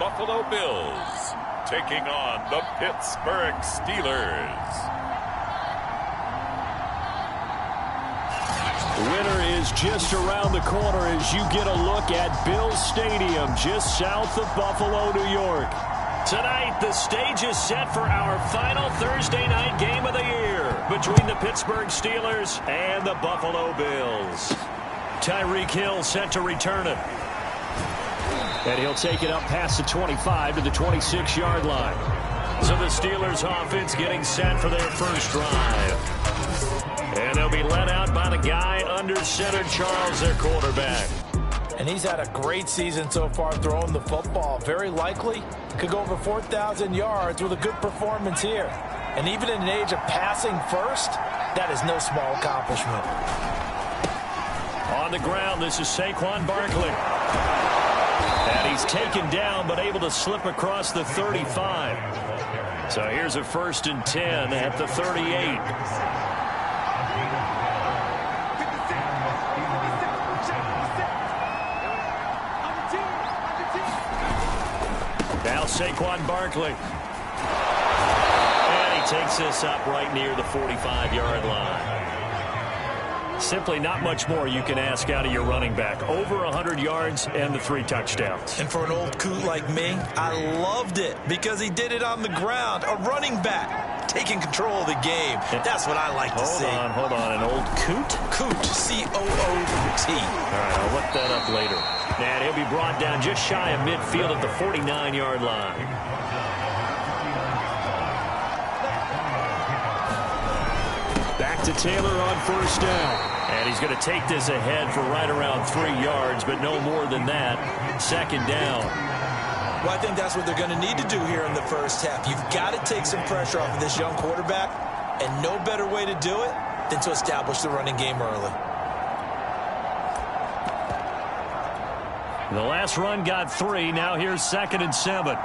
Buffalo Bills taking on the Pittsburgh Steelers. The winner is just around the corner as you get a look at Bills Stadium just south of Buffalo, New York. Tonight, the stage is set for our final Thursday night game of the year between the Pittsburgh Steelers and the Buffalo Bills. Tyreek Hill set to return it. And he'll take it up past the 25 to the 26-yard line. So the Steelers offense getting set for their first drive. And they'll be led out by the guy under center, Charles, their quarterback. And he's had a great season so far throwing the football. Very likely could go over 4,000 yards with a good performance here. And even in an age of passing first, that is no small accomplishment. On the ground, this is Saquon Barkley. And he's taken down, but able to slip across the 35. So here's a 1st and 10 at the 38. Now Saquon Barkley. And he takes this up right near the 45-yard line. Simply not much more you can ask out of your running back. Over 100 yards and the 3 touchdowns. And for an old coot like me, I loved it because he did it on the ground. A running back taking control of the game. That's what I like to see. Hold on. An old coot? Coot. C-O-O-T. All right, I'll look that up later. And he'll be brought down just shy of midfield at the 49-yard line. Back to Taylor on 1st down. And he's going to take this ahead for right around 3 yards, but no more than that. 2nd down. Well, I think that's what they're going to need to do here in the first half. You've got to take some pressure off of this young quarterback, and no better way to do it than to establish the running game early. The last run got 3. Now here's 2nd and 7.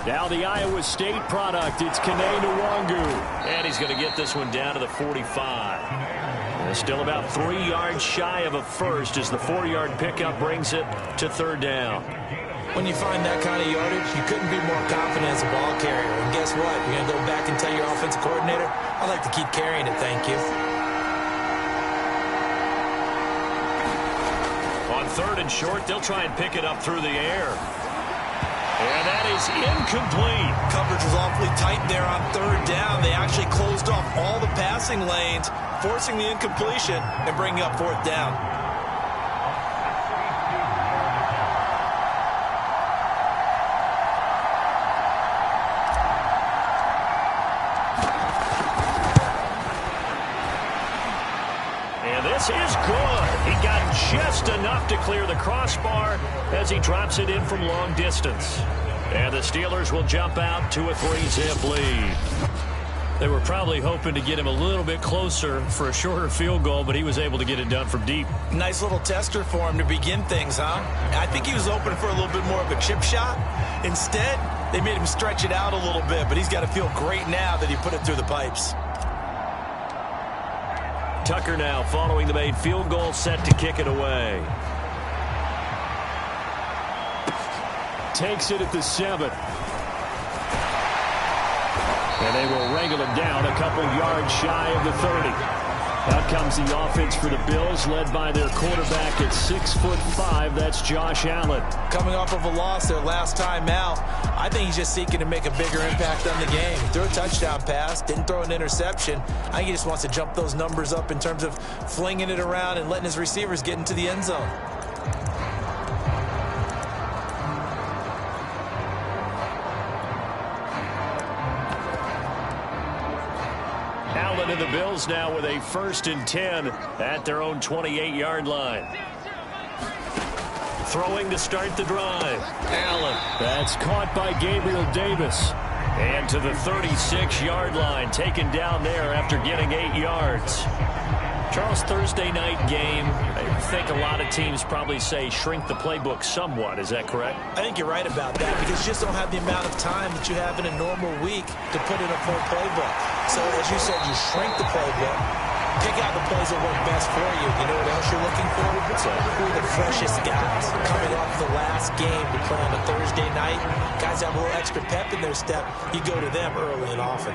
Now the Iowa State product. It's Kene Nwangu. And he's going to get this one down to the 45. And still about 3 yards shy of a first as the 4-yard pickup brings it to 3rd down. When you find that kind of yardage, you couldn't be more confident as a ball carrier. And guess what? You're going to go back and tell your offensive coordinator, I'd like to keep carrying it, thank you. On 3rd and short, they'll try and pick it up through the air. And that is incomplete. Coverage was awfully tight there on 3rd down. They actually closed off all the passing lanes, forcing the incompletion and bringing up 4th down. And this is good. He got just enough to clear the crossbar as he drops it in from long distance. And the Steelers will jump out to a 3-zip lead. They were probably hoping to get him a little bit closer for a shorter field goal, but he was able to get it done from deep. Nice little tester for him to begin things, huh? I think he was hoping for a little bit more of a chip shot. Instead, they made him stretch it out a little bit, but he's got to feel great now that he put it through the pipes. Tucker now following the made field goal, set to kick it away. Takes it at the 7. And they will wrangle him down a couple yards shy of the 30. Out comes the offense for the Bills, led by their quarterback at 6'5". That's Josh Allen. Coming off of a loss their last time out, I think he's just seeking to make a bigger impact on the game. He threw a touchdown pass, didn't throw an interception. I think he just wants to jump those numbers up in terms of flinging it around and letting his receivers get into the end zone. Allen and the Bills now with a 1st and 10 at their own 28-yard line. Throwing to start the drive. Allen. That's caught by Gabriel Davis. And to the 36-yard line, taken down there after getting 8 yards. Charles, Thursday night game, I think a lot of teams probably say shrink the playbook somewhat. Is that correct? I think you're right about that because you just don't have the amount of time that you have in a normal week to put in a full playbook. So, as you said, you shrink the playbook. Pick out the plays that work best for you. You know what else you're looking for? So who are the freshest guys coming off the last game to play on a Thursday night? Guys have a little extra pep in their step. You go to them early and often.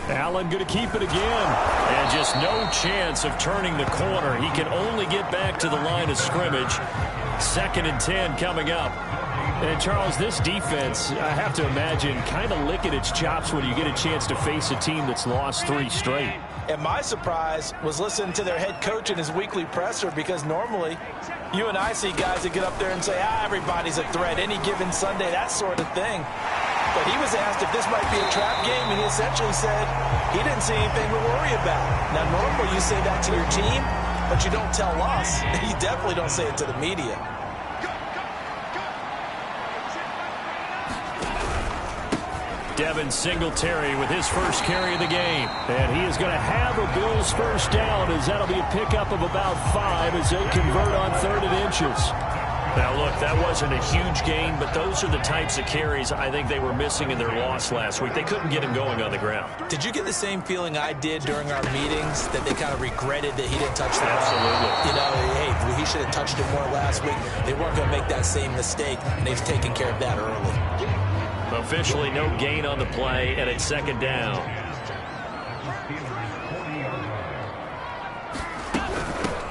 Allen going to keep it again. And just no chance of turning the corner. He can only get back to the line of scrimmage. 2nd and 10 coming up. And, Charles, this defense, I have to imagine, kind of licking its chops when you get a chance to face a team that's lost 3 straight. And my surprise was listening to their head coach in his weekly presser, because normally you and I see guys that get up there and say, everybody's a threat any given Sunday, that sort of thing. But he was asked if this might be a trap game, and he essentially said he didn't see anything to worry about. Now, normally you say that to your team, but you don't tell us. You definitely don't say it to the media. Devin Singletary with his first carry of the game. And he is going to have a Bills first down, as that'll be a pickup of about 5 as they convert on 3rd and inches. Now, look, that wasn't a huge gain, but those are the types of carries I think they were missing in their loss last week. They couldn't get him going on the ground. Did you get the same feeling I did during our meetings, that they kind of regretted that he didn't touch the ball? Absolutely. You know, hey, he should have touched it more last week. They weren't going to make that same mistake, and they've taken care of that early. Officially no gain on the play, and it's 2nd down.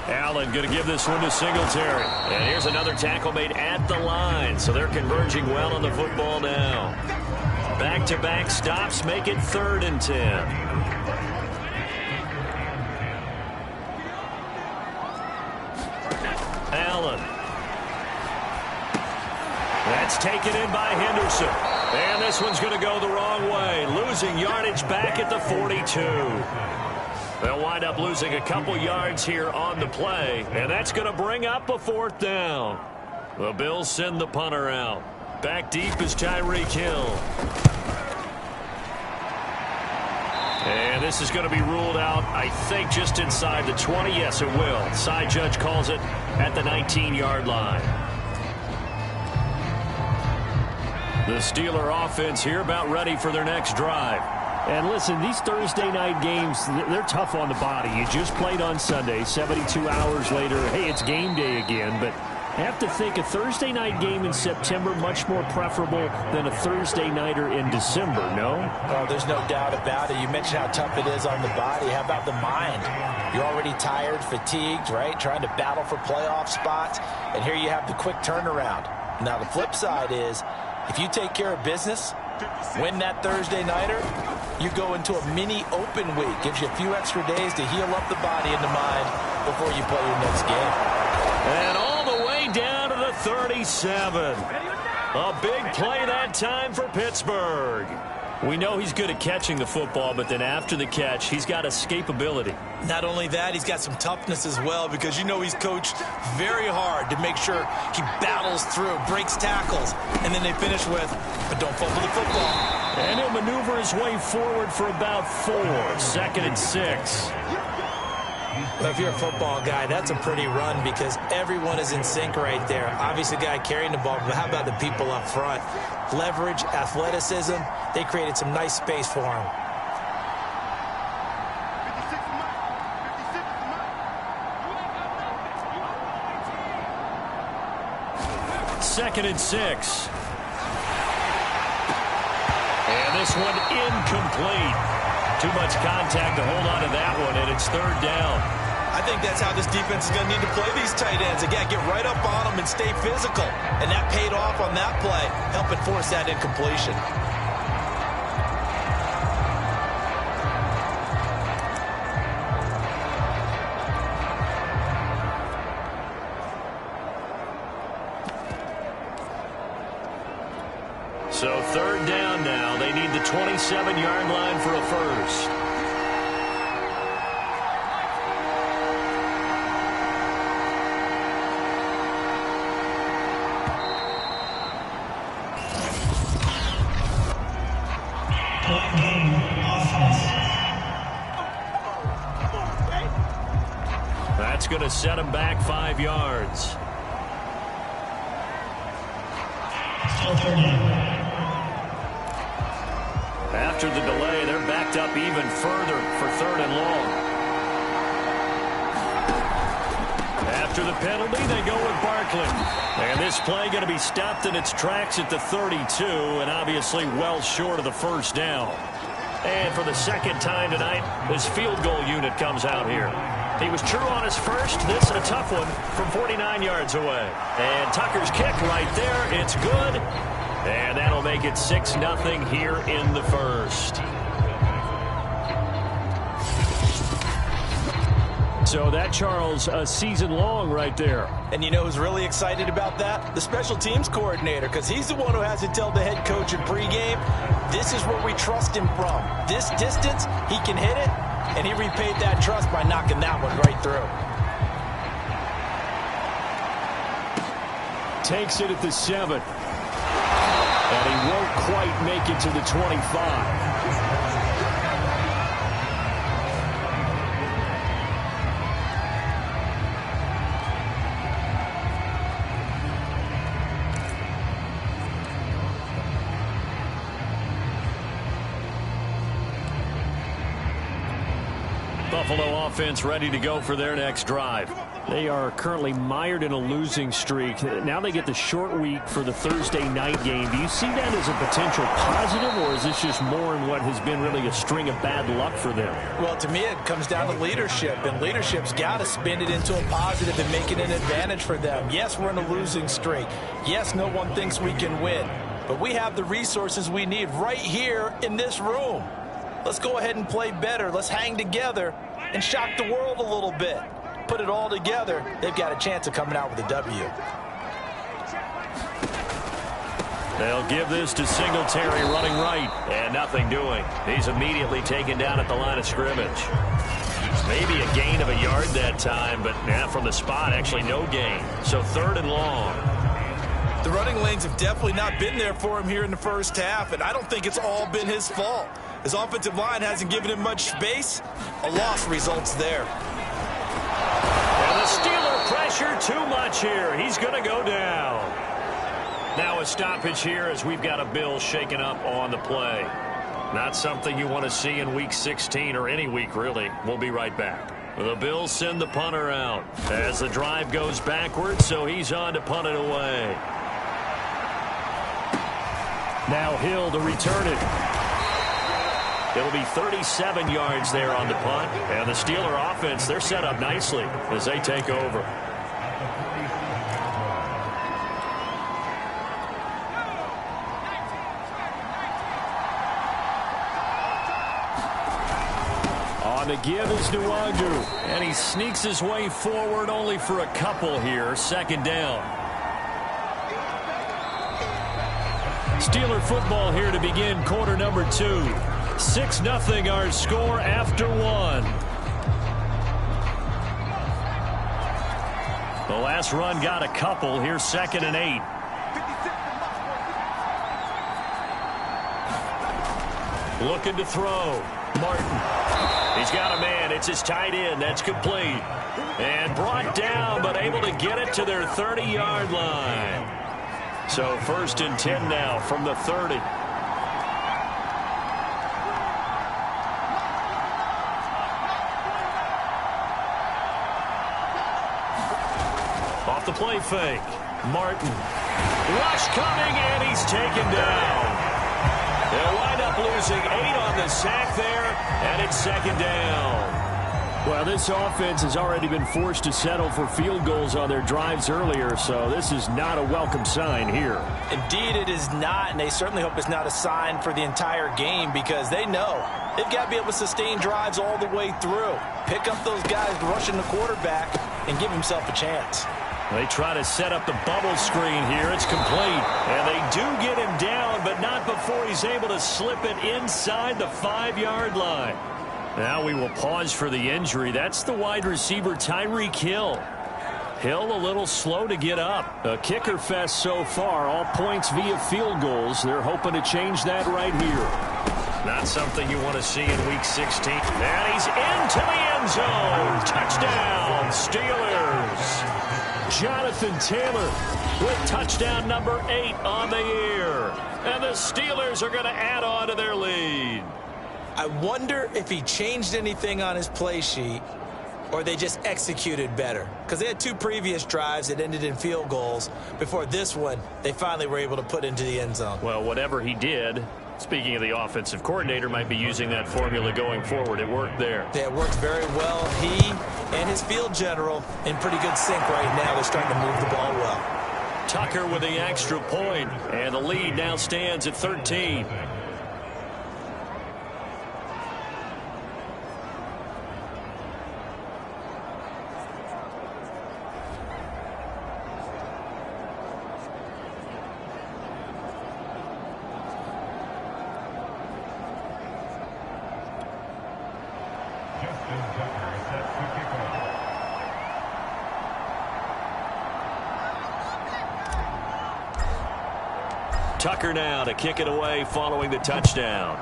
Allen going to give this one to Singletary. And here's another tackle made at the line. So they're converging well on the football now. Back-to-back stops make it 3rd and 10. Allen. That's taken in by Henderson. And this one's going to go the wrong way. Losing yardage back at the 42. They'll wind up losing a couple yards here on the play. And that's going to bring up a 4th down. The Bills send the punter out. Back deep is Tyreek Hill. And this is going to be ruled out, I think, just inside the 20. Yes, it will. Side judge calls it at the 19-yard line. The Steeler offense here about ready for their next drive. And listen, these Thursday night games, they're tough on the body. You just played on Sunday, 72 hours later. Hey, it's game day again. But I have to think a Thursday night game in September much more preferable than a Thursday nighter in December, no? Oh, there's no doubt about it. You mentioned how tough it is on the body. How about the mind? You're already tired, fatigued, right? Trying to battle for playoff spots. And here you have the quick turnaround. Now, the flip side is, if you take care of business, win that Thursday nighter, you go into a mini open week. Gives you a few extra days to heal up the body and the mind before you play your next game. And all the way down to the 37. A big play that time for Pittsburgh. We know he's good at catching the football, but then after the catch, he's got escapability. Not only that, he's got some toughness as well, because you know he's coached very hard to make sure he battles through, breaks tackles, and then they finish with, but don't fumble the football. And he'll maneuver his way forward for about 4. 2nd and 6. Well, if you're a football guy, that's a pretty run, because everyone is in sync right there. Obviously, the guy carrying the ball, but how about the people up front? Leverage, athleticism, they created some nice space for him. Second and 6. And this one incomplete. Too much contact to hold on to that one, and it's 3rd down. I think that's how this defense is going to need to play these tight ends. Again, get right up on them and stay physical. And that paid off on that play, helping force that incompletion. So 3rd down now. They need the 27-yard line for a first. That's going to set him back 5 yards. After the delay, they're backed up even further for 3rd and long. After the penalty, they go with Barkley. And this play going to be stopped in its tracks at the 32, and obviously well short of the first down. And for the second time tonight, his field goal unit comes out here. He was true on his first. This a tough one from 49 yards away. And Tucker's kick right there. It's good. And that'll make it 6-0 here in the first. So that, Charles, a season long right there. And you know who's really excited about that? The special teams coordinator, because he's the one who has to tell the head coach in pregame, this is where we trust him from. This distance, he can hit it, and he repaid that trust by knocking that one right through. Takes it at the 7. And he won't quite make it to the 25. Buffalo offense ready to go for their next drive. They are currently mired in a losing streak. Now they get the short week for the Thursday night game. Do you see that as a potential positive, or is this just more in what has been really a string of bad luck for them? Well, to me, it comes down to leadership, and leadership's got to spin it into a positive and make it an advantage for them. Yes, we're in a losing streak. Yes, no one thinks we can win, but we have the resources we need right here in this room. Let's go ahead and play better. Let's hang together and shock the world a little bit. Put it all together, they've got a chance of coming out with a W. They'll give this to Singletary running right, and nothing doing. He's immediately taken down at the line of scrimmage. Maybe a gain of a yard that time, but from the spot, actually no gain. So 3rd and long. The running lanes have definitely not been there for him here in the first half, and I don't think it's all been his fault. His offensive line hasn't given him much space. A loss results there. And the Steeler pressure too much here. He's going to go down. Now a stoppage here as we've got a Bill shaken up on the play. Not something you want to see in Week 16 or any week, really. We'll be right back. The Bills send the punter out as the drive goes backwards, so he's on to punt it away. Now Hill to return it. It'll be 37 yards there on the punt. And the Steeler offense, they're set up nicely as they take over. On the give is Nwangu. And he sneaks his way forward only for a couple here. 2nd down. Steeler football here to begin quarter number 2. 6-0 our score after 1. The last run got a couple. Here's 2nd and 8. Looking to throw. Martin. He's got a man. It's his tight end. That's complete. And brought down, but able to get it to their 30-yard line. So 1st and 10 now from the 30. Off the play fake. Martin. Rush coming, and he's taken down. They'll wind up losing 8 on the sack there, and it's 2nd down. Well, this offense has already been forced to settle for field goals on their drives earlier, so this is not a welcome sign here. Indeed, it is not, and they certainly hope it's not a sign for the entire game because they know they've got to be able to sustain drives all the way through. Pick up those guys rushing the quarterback and give himself a chance. They try to set up the bubble screen here. It's complete. And they do get him down, but not before he's able to slip it inside the 5-yard line. Now we will pause for the injury. That's the wide receiver, Tyreek Hill. Hill a little slow to get up. A kicker fest so far. All points via field goals. They're hoping to change that right here. Not something you want to see in Week 16. And he's into the end zone. Touchdown, Steelers. Jonathan Taylor with touchdown number 8 on the year. And the Steelers are going to add on to their lead. I wonder if he changed anything on his play sheet or they just executed better. Because they had 2 previous drives that ended in field goals. Before this one, they finally were able to put into the end zone. Well, whatever he did, speaking of the offensive coordinator, might be using that formula going forward. It worked there. Yeah, it worked very well. He and his field general in pretty good sync right now. They're starting to move the ball well. Tucker with the extra point, and the lead now stands at 13. Tucker now to kick it away following the touchdown.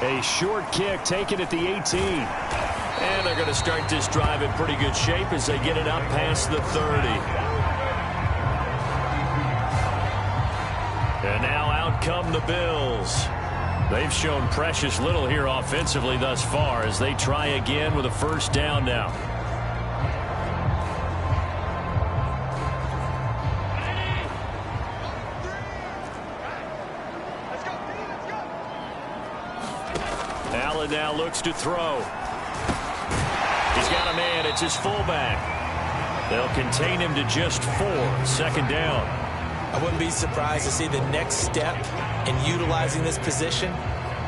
A short kick taken at the 18. And they're going to start this drive in pretty good shape as they get it up past the 30. And now out come the Bills. They've shown precious little here offensively thus far as they try again with a first down now. Allen now looks to throw. He's got a man. It's his fullback. They'll contain him to just 4. Second down. I wouldn't be surprised to see the next step in utilizing this position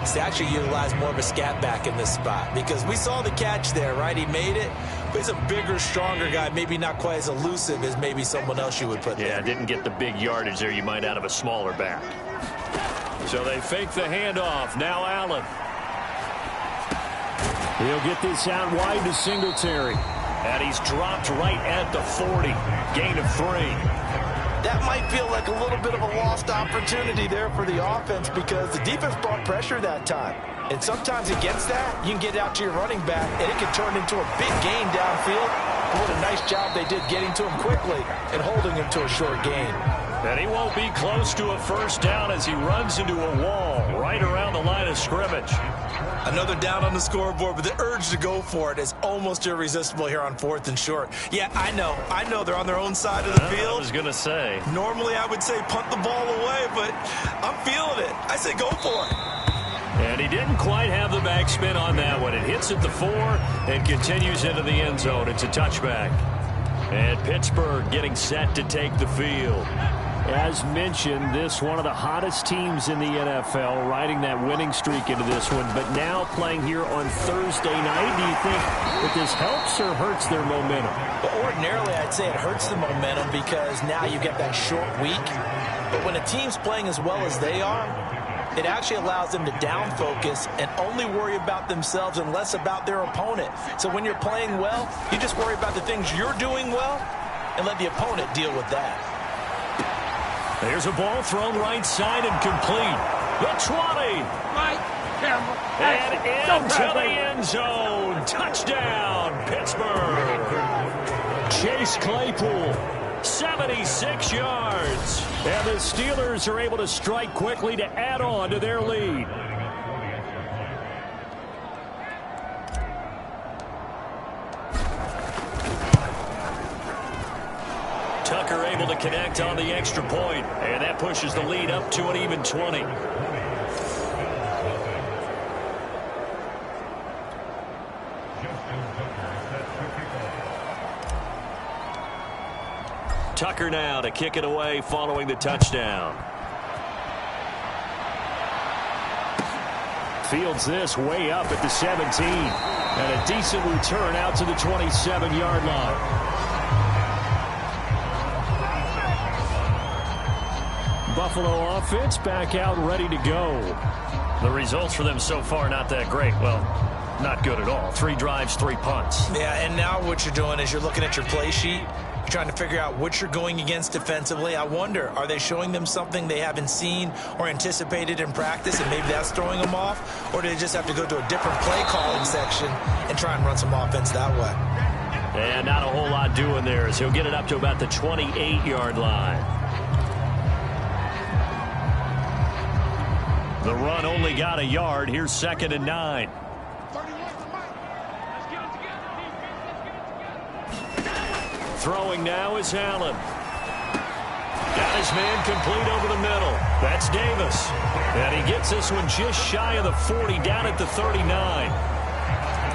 is to actually utilize more of a scat back in this spot, because we saw the catch there, right? He made it, but he's a bigger, stronger guy, maybe not quite as elusive as maybe someone else you would put there. Yeah, didn't get the big yardage there you might out of a smaller back. So they fake the handoff. Now Allen. He'll get this out wide to Singletary. And he's dropped right at the 40. Gain of 3. That might feel like a little bit of a lost opportunity there for the offense, because the defense brought pressure that time. And sometimes against that, you can get out to your running back, and it can turn into a big gain downfield. What a nice job they did getting to him quickly and holding him to a short gain. And he won't be close to a first down as he runs into a wall right around the line of scrimmage. Another down on the scoreboard, but the urge to go for it is almost irresistible here on 4th and short. Yeah, I know they're on their own side of the field. I was going to say. Normally I would say punt the ball away, but I'm feeling it. I say go for it. And he didn't quite have the backspin on that one. It hits at the 4 and continues into the end zone. It's a touchback. And Pittsburgh getting set to take the field. As mentioned, this one of the hottest teams in the NFL, riding that winning streak into this one, but now playing here on Thursday night. Do you think that this helps or hurts their momentum? Well, ordinarily, I'd say it hurts the momentum because now you get that short week. But when a team's playing as well as they are, it actually allows them to down focus and only worry about themselves and less about their opponent. So when you're playing well, you just worry about the things you're doing well and let the opponent deal with that. There's a ball thrown right side and complete. The 20. And into the end zone. Touchdown, Pittsburgh. Chase Claypool, 76 yards. And the Steelers are able to strike quickly to add on to their lead. Tucker able to connect on the extra point, and that pushes the lead up to an even 20. Tucker now to kick it away following the touchdown. Fields this way up at the 17, and a decent return out to the 27-yard line. Buffalo offense back out ready to go. The results for them so far not that great. Well, not good at all. 3 drives, 3 punts. Yeah, and now what you're doing is you're looking at your play sheet. You're trying to figure out what you're going against defensively. I wonder, are they showing them something they haven't seen or anticipated in practice, and maybe that's throwing them off? Or do they just have to go to a different play calling section and try and run some offense that way? And not a whole lot doing there as he'll get it up to about the 28-yard line. The run only got a yard. Here's 2nd and 9. Throwing now is Allen. Got his man complete over the middle. That's Davis. And he gets this one just shy of the 40, down at the 39.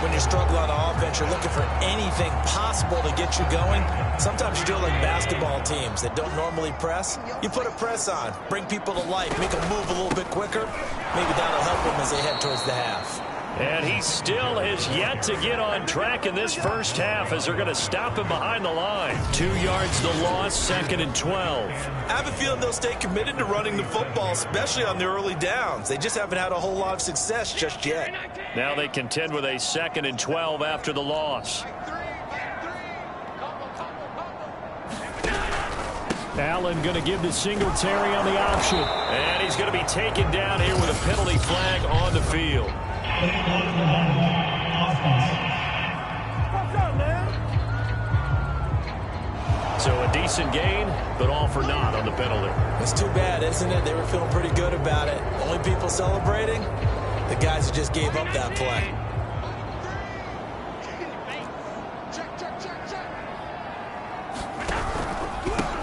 When you struggle on offense, you're looking for anything possible to get you going. Sometimes you do it like basketball teams that don't normally press. You put a press on, bring people to life, make them move a little bit quicker. Maybe that'll help them as they head towards the half. And he still has yet to get on track in this first half as they're going to stop him behind the line. 2 yards the loss, 2nd and 12. I have a feeling they'll stay committed to running the football, especially on the early downs. They just haven't had a whole lot of success just yet. Now they contend with a 2nd and 12 after the loss. Allen going to give the Singletary on the option. And he's going to be taken down here with a penalty flag on the field. So a decent gain, but all for naught on the penalty. It's too bad, isn't it? They were feeling pretty good about it. Only people celebrating? The guys who just gave up that play.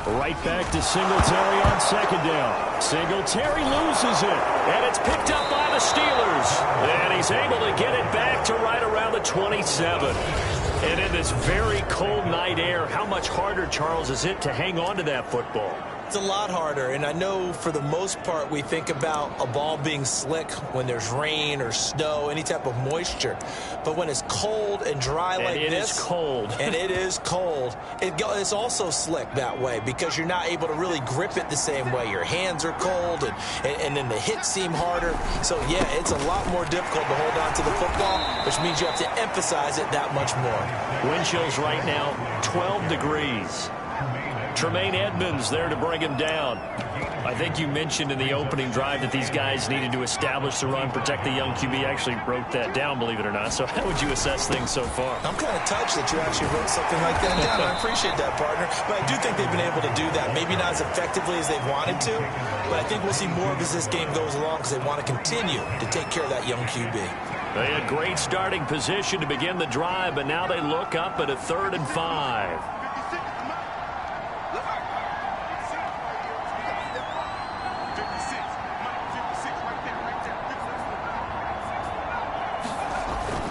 Right back to Singletary on 2nd down. Singletary loses it, and it's picked up by the Steelers. And he's able to get it back to right around the 27. And in this very cold night air, how much harder, Charles, is it to hang on to that football? It's a lot harder, and I know for the most part we think about a ball being slick when there's rain or snow, any type of moisture. But when it's cold and dry like this, and it is cold, and it is cold, it's also slick that way because you're not able to really grip it the same way. Your hands are cold, and then the hits seem harder. So, yeah, it's a lot more difficult to hold on to the football, which means you have to emphasize it that much more. Wind chills right now, 12 degrees. Tremaine Edmonds there to bring him down. I think you mentioned in the opening drive that these guys needed to establish the run, protect the young QB. Actually wrote that down, believe it or not. So how would you assess things so far? I'm kind of touched that you actually wrote something like that down. I appreciate that, partner. But I do think they've been able to do that. Maybe not as effectively as they wanted to, but I think we'll see more of as this game goes along because they want to continue to take care of that young QB. They had great starting position to begin the drive, but now they look up at a 3rd and 5.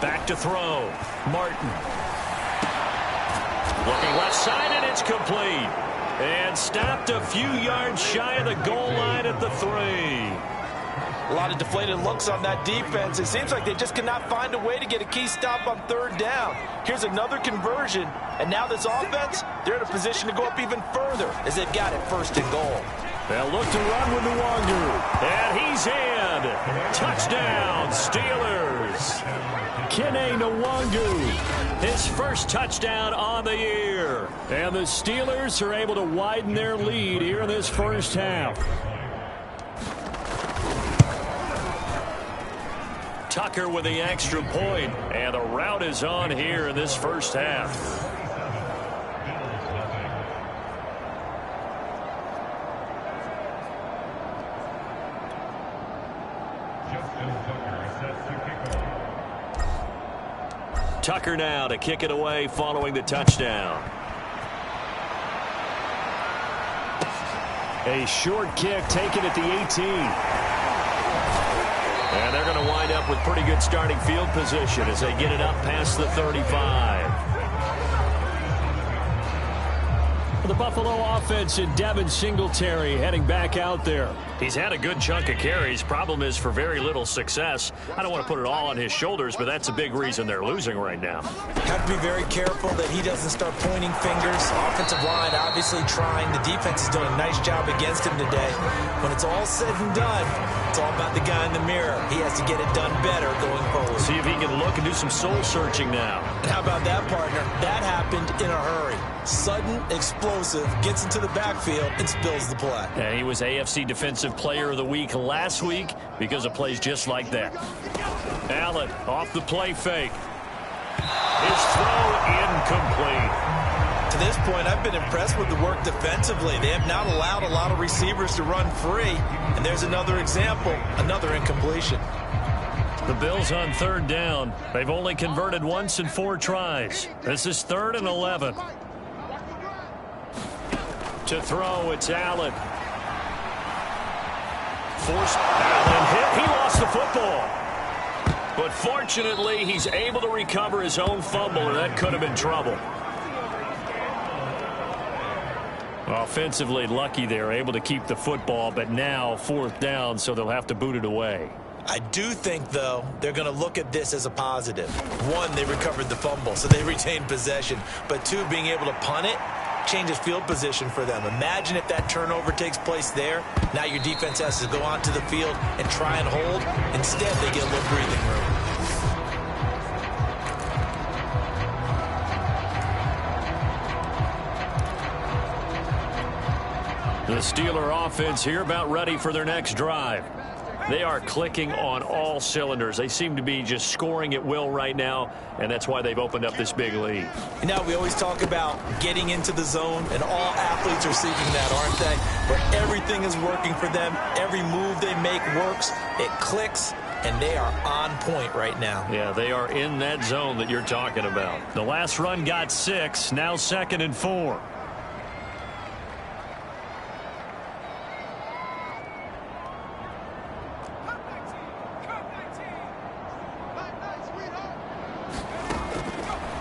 Back to throw. Martin. Looking left side, and it's complete. And stopped a few yards shy of the goal line at the 3. A lot of deflated looks on that defense. It seems like they just cannot find a way to get a key stop on 3rd down. Here's another conversion, and now this offense, they're in a position to go up even further as they've got it 1st and goal. They'll look to run with Nwangu. And he's in. Touchdown, Steelers. Kene Nwangu, his first touchdown on the year. And the Steelers are able to widen their lead here in this first half. Tucker with the extra point, and the route is on here in this first half. Tucker now to kick it away following the touchdown. A short kick taken at the 18. And they're going to wind up with pretty good starting field position as they get it up past the 35. The Buffalo offense and Devin Singletary heading back out there. He's had a good chunk of carries. Problem is for very little success. I don't want to put it all on his shoulders, but that's a big reason they're losing right now. Have to be very careful that he doesn't start pointing fingers. Offensive line obviously trying. The defense has done a nice job against him today. When it's all said and done, it's all about the guy in the mirror. He has to get it done better going forward. See if he can look and do some soul searching now. How about that, partner? That happened in a hurry. Sudden, explosive, gets into the backfield and spills the play. And he was AFC Defensive Player of the Week last week because of plays just like that. Allen off the play fake. His throw incomplete. To this point, I've been impressed with the work defensively. They have not allowed a lot of receivers to run free. And there's another example, another incompletion. The Bills on 3rd down. They've only converted once in 4 tries. This is 3rd and 11. To throw, it's Allen. Forced Allen hit. He lost the football. But fortunately, he's able to recover his own fumble, or that could have been trouble. Offensively lucky they're able to keep the football, but now 4th down, so they'll have to boot it away. I do think, though, they're going to look at this as a positive. 1, they recovered the fumble, so they retained possession. But 2, being able to punt it changes field position for them. Imagine if that turnover takes place there. Now your defense has to go onto the field and try and hold. Instead, they get a little breathing room. The Steeler offense here about ready for their next drive. They are clicking on all cylinders. They seem to be just scoring at will right now, and that's why they've opened up this big lead. You know, we always talk about getting into the zone, and all athletes are seeking that, aren't they? But everything is working for them. Every move they make works. It clicks, and they are on point right now. Yeah, they are in that zone that you're talking about. The last run got 6, now 2nd and 4.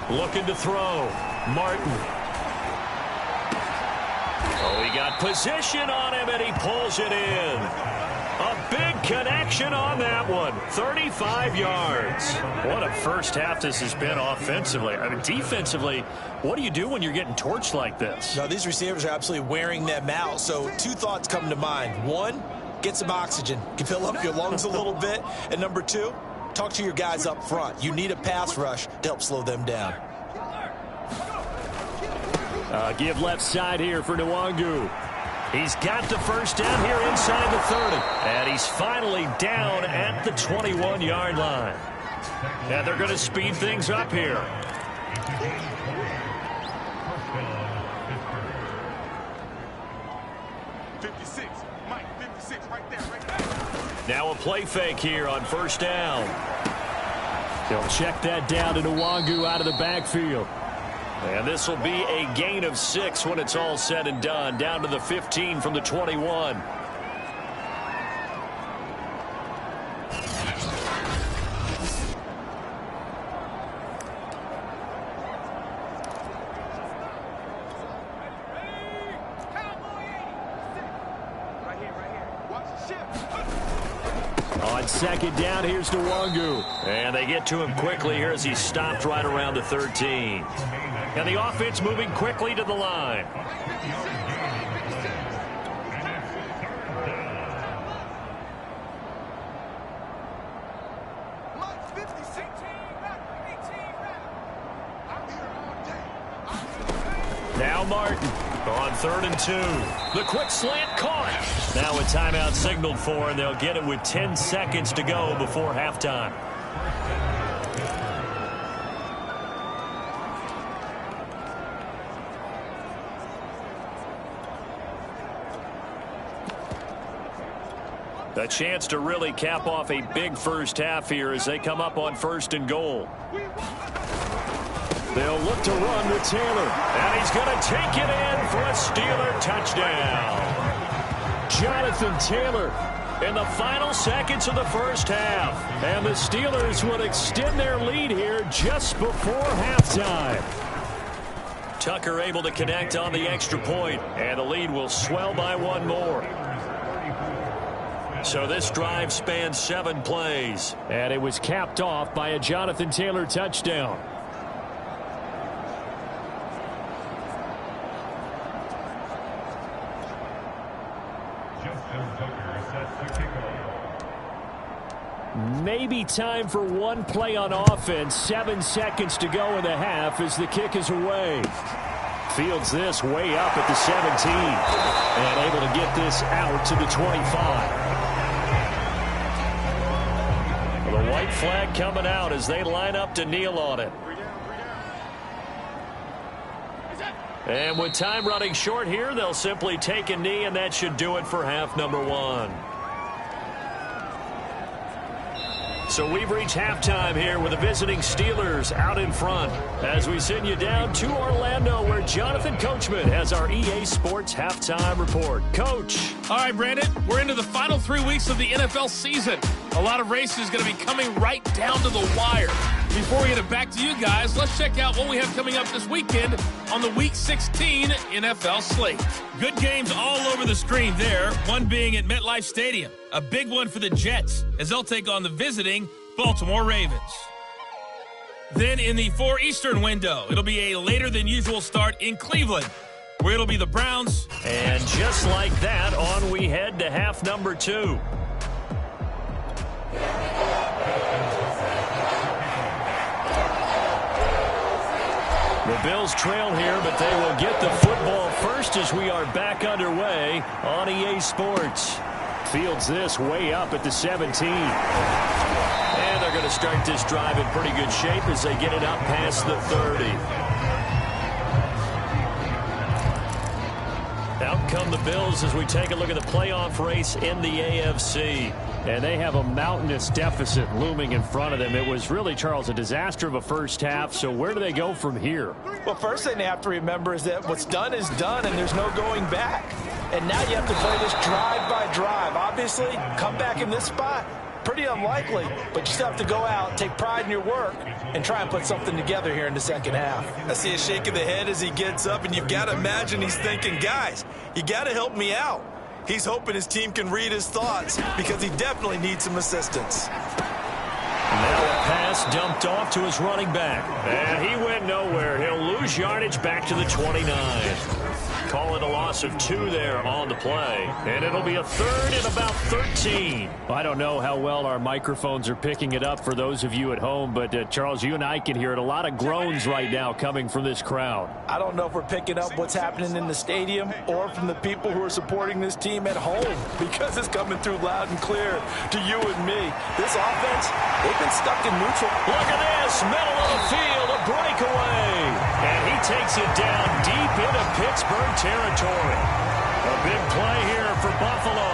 Looking to throw. Martin. Oh, he got position on him, and he pulls it in. A big connection on that one. 35 yards. What a first half this has been offensively. I mean, defensively, what do you do when you're getting torched like this? No, these receivers are absolutely wearing them out. So 2 thoughts come to mind. 1, get some oxygen. You fill up your lungs a little bit. And number 2, talk to your guys up front. You need a pass rush to help slow them down. Give left side here for Nwangu. He's got the first down here inside the 30. And he's finally down at the 21-yard line. And they're going to speed things up here. Now a play fake here on 1st down. They'll check that down to Nwangu out of the backfield. And this will be a gain of 6 when it's all said and done. Down to the 15 from the 21. On 2nd down, here's Nwangu. And they get to him quickly here as he's stopped right around the 13. And the offense moving quickly to the line. Now Martin on 3rd and 2. The quick slant caught. Now a timeout signaled for, and they'll get it with 10 seconds to go before halftime. A chance to really cap off a big first half here as they come up on 1st and goal. They'll look to run with Taylor. And he's going to take it in for a Steeler touchdown. Jonathan Taylor in the final seconds of the first half. And the Steelers would extend their lead here just before halftime. Tucker able to connect on the extra point, and the lead will swell by 1 more. So this drive spans 7 plays. And it was capped off by a Jonathan Taylor touchdown. Maybe time for 1 play on offense. 7 seconds to go in the half as the kick is away. Fields this way up at the 17. And able to get this out to the 25. The white flag coming out as they line up to kneel on it. And with time running short here, they'll simply take a knee, and that should do it for half number one. So we've reached halftime here with the visiting Steelers out in front as we send you down to Orlando where Jonathan Coachman has our EA Sports halftime report. Coach. All right, Brandon, we're into the final 3 weeks of the NFL season. A lot of races going to be coming right down to the wire. Before we get it back to you guys, let's check out what we have coming up this weekend on the Week 16 NFL slate. Good games all over the screen there, one being at MetLife Stadium. A big one for the Jets as they'll take on the visiting Baltimore Ravens. Then in the 4 Eastern window, it'll be a later than usual start in Cleveland, where it'll be the Browns. And just like that, on we head to half number 2. The Bills trail here, but they will get the football first as we are back underway on EA Sports. Fields this way up at the 17. And they're going to start this drive in pretty good shape as they get it up past the 30. Out come the Bills as we take a look at the playoff race in the AFC. And they have a mountainous deficit looming in front of them. It was really, Charles, a disaster of a first half. So where do they go from here? Well, first thing they have to remember is that what's done is done, and there's no going back. And now you have to play this drive by drive. Obviously, come back in this spot, pretty unlikely. But you still have to go out, take pride in your work, and try and put something together here in the second half. I see a shake of the head as he gets up, and you've got to imagine he's thinking, guys, you got to help me out. He's hoping his team can read his thoughts because he definitely needs some assistance. Now a pass dumped off to his running back. And he went nowhere. He'll lose yardage back to the 29. Call it a loss of 2 there on the play. And it'll be a third and about 13. I don't know how well our microphones are picking it up for those of you at home, but Charles, you and I can hear it. A lot of groans right now coming from this crowd. I don't know if we're picking up what's happening in the stadium or from the people who are supporting this team at home, because it's coming through loud and clear to you and me. This offense, they've been stuck in neutral. Look at this, middle of the field, a breakaway. And he takes it down deep into Pittsburgh territory. A big play here for Buffalo.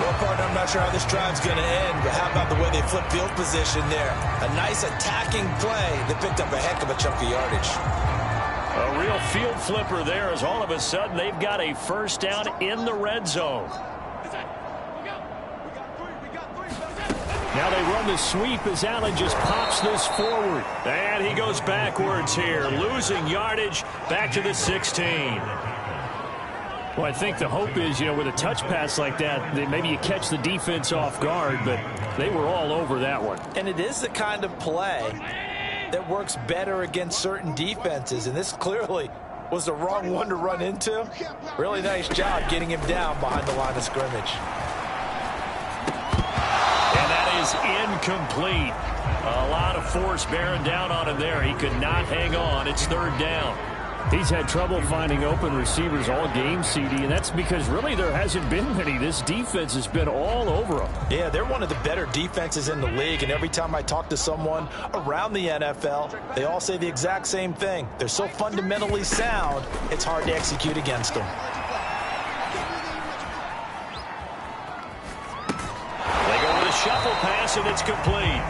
Well, partner, I'm not sure how this drive's going to end, but how about the way they flip field position there? A nice attacking play that picked up a heck of a chunk of yardage. A real field flipper there as all of a sudden they've got a first down in the red zone. Now they run the sweep as Allen just pops this forward. And he goes backwards here, losing yardage back to the 16. Well, I think the hope is, with a touch pass like that, that maybe you catch the defense off guard, but they were all over that one. And it is the kind of play that works better against certain defenses, and this clearly was the wrong one to run into. Really nice job getting him down behind the line of scrimmage. And that is incomplete. A lot of force bearing down on him there. He could not hang on. It's third down. He's had trouble finding open receivers all game, CD, and that's because really there hasn't been many. This defense has been all over them. Yeah, they're one of the better defenses in the league, and every time I talk to someone around the NFL, they all say the exact same thing. They're so fundamentally sound, it's hard to execute against them. They go with a shuffle pass, and it's complete.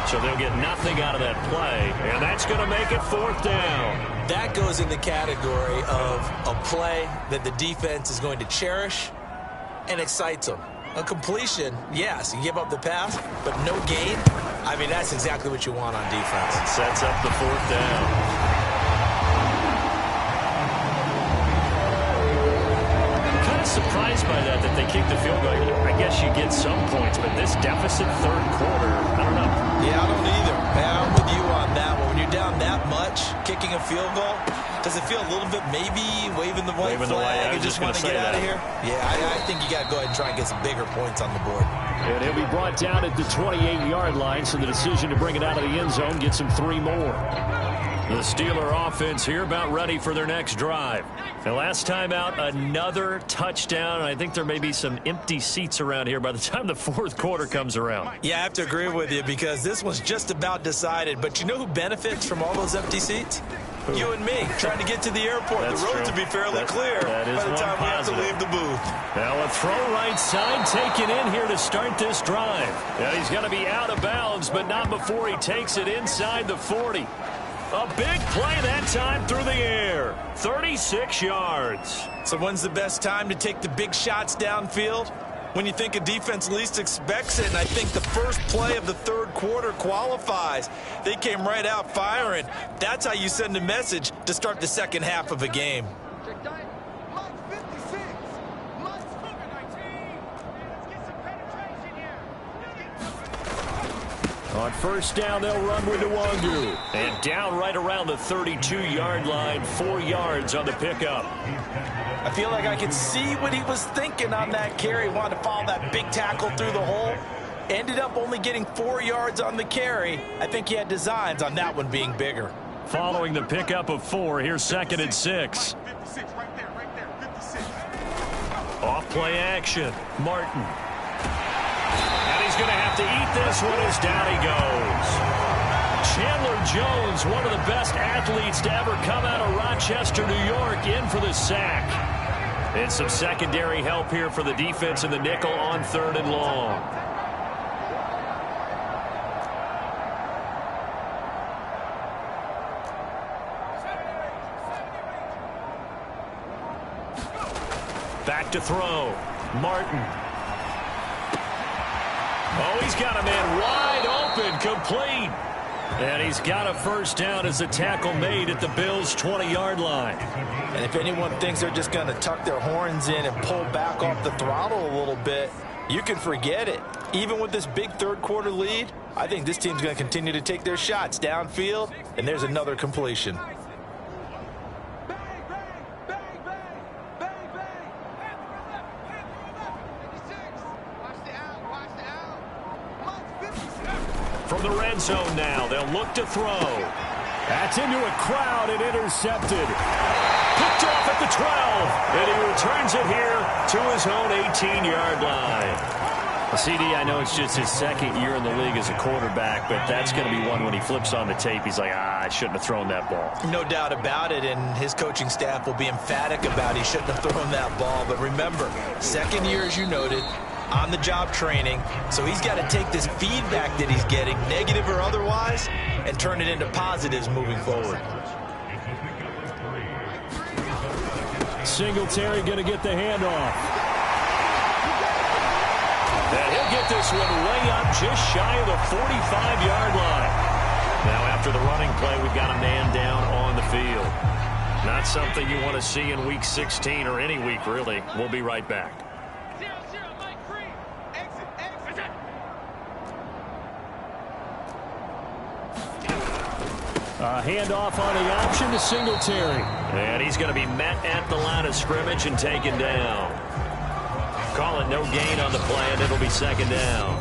So they'll get nothing out of that play, and that's going to make it fourth down. That goes in the category of a play that the defense is going to cherish and excites them. A completion, yes, you give up the pass, but no gain. I mean, that's exactly what you want on defense. It sets up the fourth down. Surprised by that they kicked the field goal. I guess you get some points, but this deficit third quarter, I don't know. Yeah, I don't either. I'm with you on that one. When you're down that much, kicking a field goal, does it feel a little bit maybe waving the white flag and just want to get out of here? Yeah, I think you got to go ahead and try and get some bigger points on the board. And he'll be brought down at the 28-yard line, so the decision to bring it out of the end zone gets him 3 more. The Steeler offense here about ready for their next drive. The last time out, another touchdown. And I think there may be some empty seats around here by the time the fourth quarter comes around. Yeah, I have to agree with you because this one's just about decided. But you know who benefits from all those empty seats? You and me, trying to get to the airport. The roads will be fairly clear by the time we have to leave the booth. Now a throw right side taken in here to start this drive. Yeah, he's going to be out of bounds, but not before he takes it inside the 40. A big play that time through the air. 36 yards. So when's the best time to take the big shots downfield? When you think a defense least expects it, and I think the first play of the third quarter qualifies. They came right out firing. That's how you send a message to start the second half of a game. On first down, they'll run with Nwangu. And down right around the 32-yard line, 4 yards on the pickup. I feel like I can see what he was thinking on that carry. Wanted to follow that big tackle through the hole. Ended up only getting 4 yards on the carry. I think he had designs on that one being bigger. Following the pickup of 4, here's 2nd and 6. Off play action. Martin. And he's going to have to eat this one as down he goes. Chandler Jones, one of the best athletes to ever come out of Rochester, New York, in for the sack. And some secondary help here for the defense in the nickel on 3rd and long. Back to throw. Martin. Oh, he's got a man wide open, complete. And he's got a first down as a tackle made at the Bills' 20-yard line. And if anyone thinks they're just going to tuck their horns in and pull back off the throttle a little bit, you can forget it. Even with this big third quarter lead, I think this team's going to continue to take their shots downfield, and there's another completion. From the red zone now, they'll look to throw. That's into a crowd and intercepted. Picked off at the 12, and he returns it here to his own 18-yard line. CD, I know it's just his 2nd year in the league as a quarterback, but that's going to be one when he flips on the tape. He's like, I shouldn't have thrown that ball. No doubt about it, and his coaching staff will be emphatic about he shouldn't have thrown that ball. But remember, 2nd year, as you noted, on-the-job training, so he's got to take this feedback that he's getting, negative or otherwise, and turn it into positives moving forward. Singletary going to get the handoff. And he'll get this one way up just shy of the 45-yard line. Now after the running play, we've got a man down on the field. Not something you want to see in Week 16 or any week, really. We'll be right back. A handoff on the option to Singletary. And he's going to be met at the line of scrimmage and taken down. Call it no gain on the play, and it'll be 2nd down.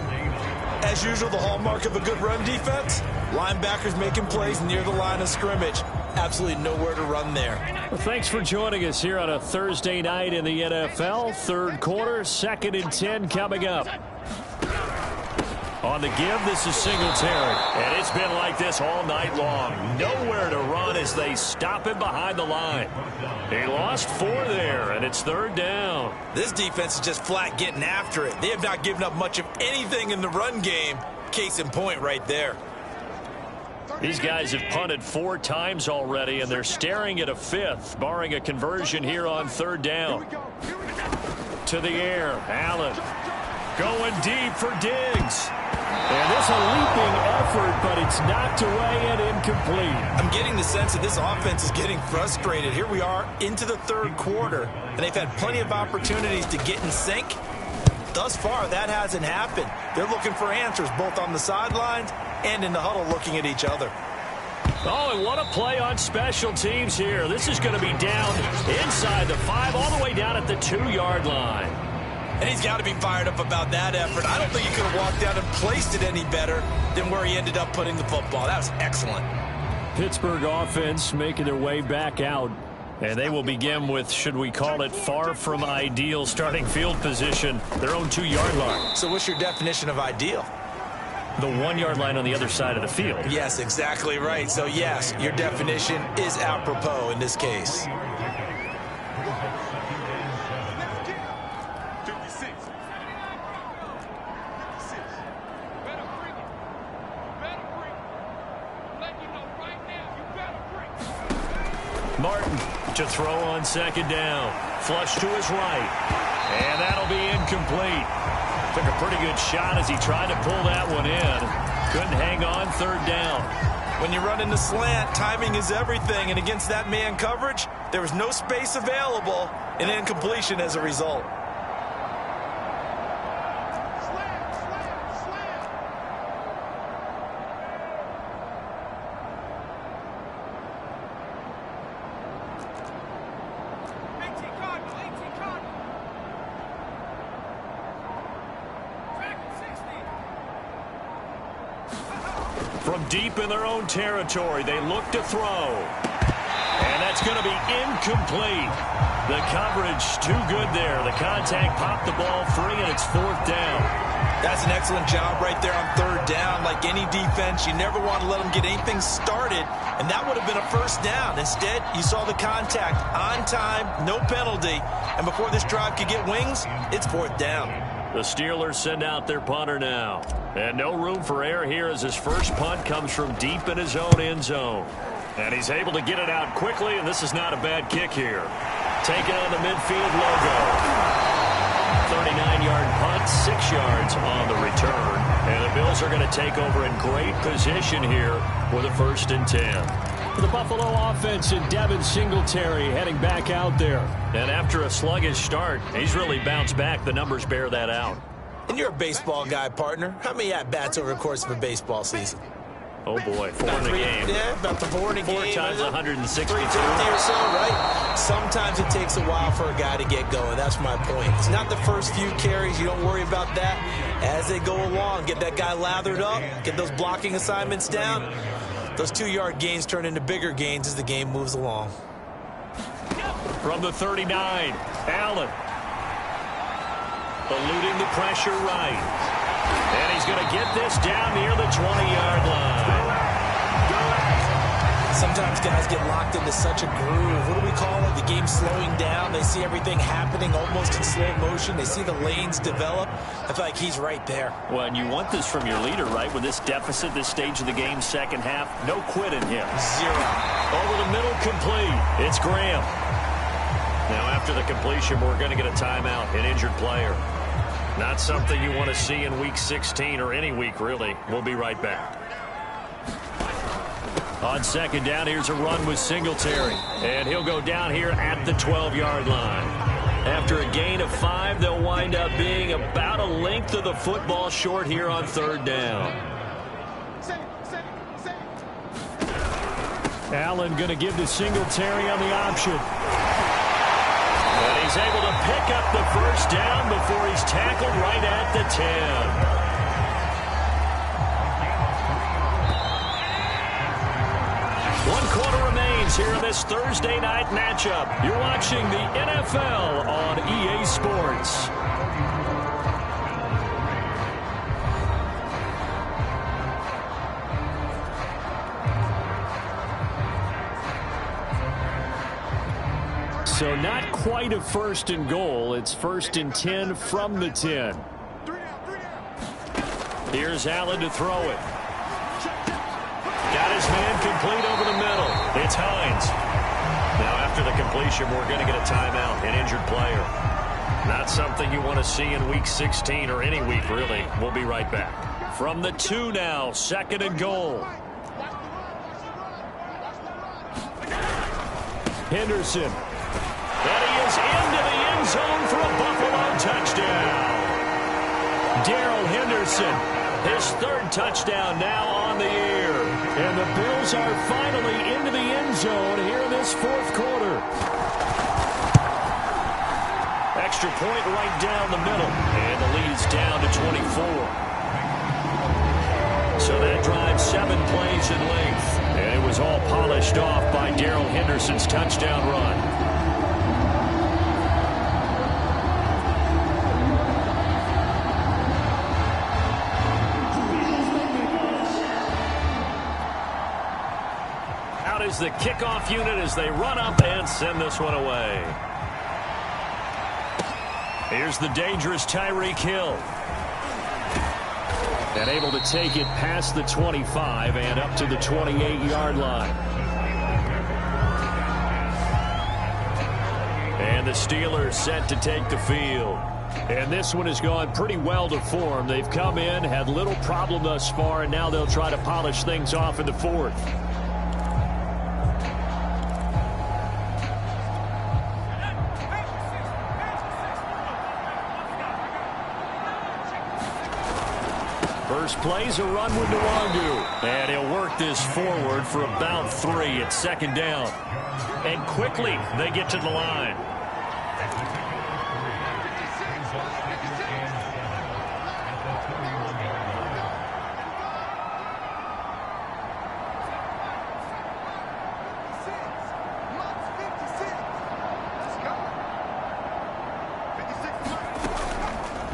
As usual, the hallmark of a good run defense, linebackers making plays near the line of scrimmage. Absolutely nowhere to run there. Well, thanks for joining us here on a Thursday night in the NFL. Third quarter, 2nd and 10 coming up. On the give, this is Singletary. And it's been like this all night long. Nowhere to run as they stop him behind the line. He lost 4 there, and it's 3rd down. This defense is just flat getting after it. They have not given up much of anything in the run game. Case in point right there. These guys have punted 4 times already, and they're staring at a 5th, barring a conversion here on 3rd down. To the air, Allen. Going deep for Diggs. And this a leaping effort, but it's knocked away and incomplete. I'm getting the sense that this offense is getting frustrated. Here we are into the 3rd quarter, and they've had plenty of opportunities to get in sync. Thus far, that hasn't happened. They're looking for answers both on the sidelines and in the huddle looking at each other. Oh, and what a play on special teams here. This is going to be down inside the 5, all the way down at the 2-yard line. And he's got to be fired up about that effort. I don't think he could have walked down and placed it any better than where he ended up putting the football. That was excellent. Pittsburgh offense making their way back out. And they will begin with, should we call it, far from ideal starting field position, their own 2-yard line. So what's your definition of ideal? The 1-yard line on the other side of the field. Yes, exactly right. So, yes, your definition is apropos in this case. Martin to throw on second down. Flush to his right. And that'll be incomplete. Took a pretty good shot as he tried to pull that one in. Couldn't hang on third down. When you run in the slant, timing is everything. And against that man coverage, there was no space available. And incompletion as a result. From deep in their own territory, they look to throw. And that's going to be incomplete. The coverage too good there. The contact popped the ball free, and it's fourth down. That's an excellent job right there on third down. Like any defense, you never want to let them get anything started, and that would have been a first down. Instead, you saw the contact on time, no penalty, and before this drive could get wings, it's fourth down. The Steelers send out their punter now. And no room for error here as his first punt comes from deep in his own end zone. And he's able to get it out quickly, and this is not a bad kick here. Taking on the midfield logo. 39-yard punt, 6 yards on the return. And the Bills are going to take over in great position here with a 1st and 10. For the Buffalo offense and Devin Singletary heading back out there. And after a sluggish start, he's really bounced back. The numbers bear that out. And you're a baseball guy, partner. How many at-bats over the course of a baseball season? Oh, boy, 4 in a game. Yeah, about the 4 in a game. 4 times 160. 350 or so, right? Sometimes it takes a while for a guy to get going. That's my point. It's not the first few carries. You don't worry about that. As they go along, get that guy lathered up, get those blocking assignments down. Those 2-yard gains turn into bigger gains as the game moves along. From the 39, Allen. Eluding the pressure right. And he's going to get this down near the 20-yard line. Sometimes guys get locked into such a groove. What do we call it? The game slowing down. They see everything happening almost in slow motion. They see the lanes develop. I feel like he's right there. Well, and you want this from your leader, right? With this deficit, this stage of the game, second half, no quit in him. 0. Over the middle, complete. It's Graham. Now, after the completion, we're going to get a timeout, an injured player. Not something you want to see in Week 16 or any week, really. We'll be right back. On second down, here's a run with Singletary. And he'll go down here at the 12-yard line. After a gain of 5, they'll wind up being about a length of the football short here on third down. Allen going to give to Singletary on the option. And he's able to pick up the first down before he's tackled right at the 10. One quarter remains here in this Thursday night matchup. You're watching the NFL on EA Sports. So not quite a 1st and goal. It's 1st and 10 from the 10. Here's Allen to throw it. Got his man complete over the middle. It's Hines. Now after the completion, we're going to get a timeout, an injured player. Not something you want to see in Week 16 or any week, really. We'll be right back. From the 2 now, 2nd and goal. Henderson. And he is into the end zone for a Buffalo touchdown. Darrell Henderson, his 3rd touchdown now on the year. And the Bills are finally into the end zone here in this 4th quarter. Extra point right down the middle. And the lead's down to 24. So that drives 7 plays in length. And it was all polished off by Darrell Henderson's touchdown run. is the kickoff unit as they run up and send this one away. Here's the dangerous Tyreek Hill. And able to take it past the 25 and up to the 28-yard line. And the Steelers set to take the field. And this one has gone pretty well to form. They've come in, had little problem thus far, and now they'll try to polish things off in the fourth. First play's a run with Nwangu. And he'll work this forward for about 3 at second down. And quickly they get to the line.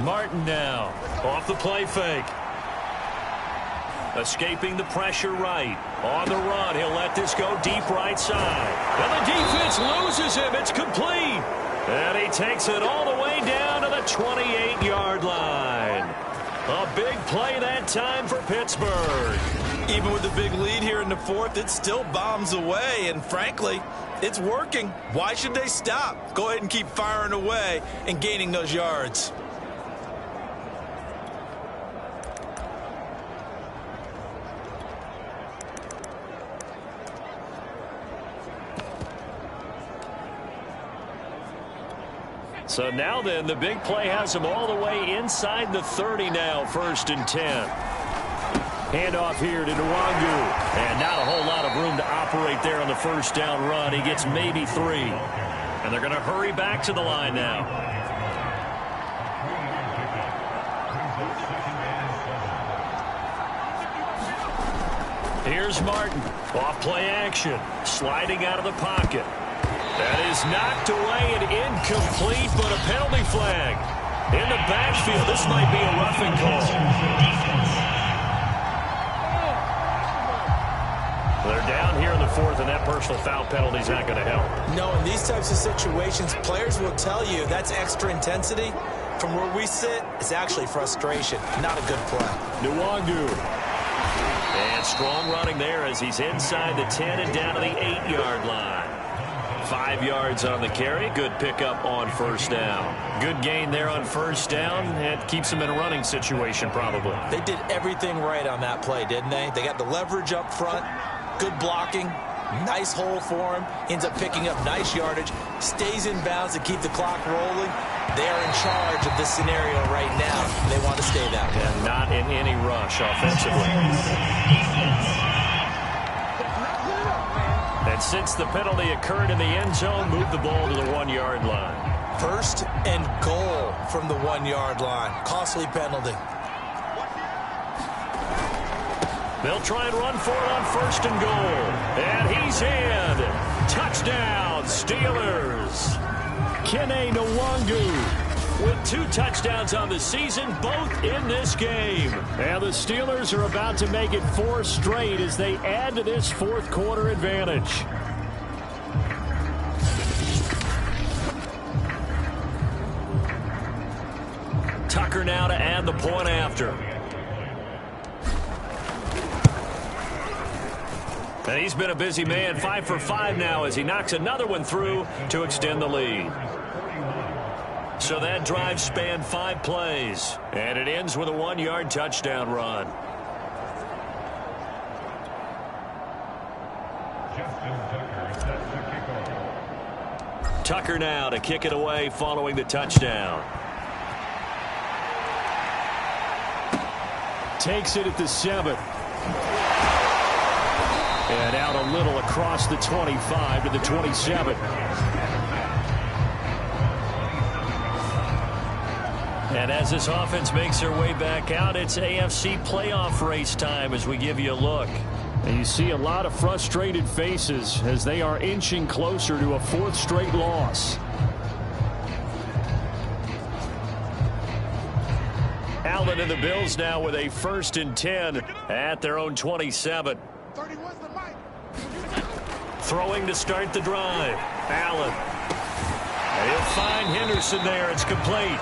Martin now off the play fake. Escaping the pressure right. On the run, he'll let this go deep right side. And the defense loses him. It's complete. And he takes it all the way down to the 28-yard line. A big play that time for Pittsburgh. Even with the big lead here in the fourth, it still bombs away. And frankly, it's working. Why should they stop? Go ahead and keep firing away and gaining those yards. So now then, the big play has him all the way inside the 30 now, 1st and 10. Handoff here to Nwangu. And not a whole lot of room to operate there on the first down run. He gets maybe 3. And they're going to hurry back to the line now. Here's Martin. Off play action. Sliding out of the pocket. That is knocked away and incomplete, but a penalty flag. In the backfield, this might be a roughing call. They're down here in the fourth, and that personal foul penalty is not going to help. No, in these types of situations, players will tell you that's extra intensity. From where we sit, it's actually frustration. Not a good play. Nwangu. And strong running there as he's inside the 10 and down to the 8-yard line. 5 yards on the carry. Good pickup on first down. Good gain there on first down. It keeps them in a running situation probably. They did everything right on that play, didn't they? They got the leverage up front. Good blocking. Nice hole for him. Ends up picking up nice yardage. Stays in bounds to keep the clock rolling. They are in charge of this scenario right now. They want to stay that way. And not in any rush offensively. And since the penalty occurred in the end zone, move the ball to the 1-yard line. 1st and goal from the 1-yard line. Costly penalty. They'll try and run for it on 1st and goal. And he's in. Touchdown, Steelers. Kene Nwangu with 2 touchdowns on the season, both in this game. And the Steelers are about to make it 4 straight as they add to this fourth quarter advantage. Tucker now to add the point after. And he's been a busy man, 5 for 5 now as he knocks another one through to extend the lead. So that drive spanned 5 plays, and it ends with a 1-yard touchdown run. Tucker now to kick it away following the touchdown. Takes it at the 7. And out a little across the 25 to the 27. And as this offense makes their way back out, it's AFC playoff race time as we give you a look. And you see a lot of frustrated faces as they are inching closer to a 4th straight loss. Allen and the Bills now with a 1st and 10 at their own 27. Throwing to start the drive. Allen. And he'll find Henderson there. It's complete.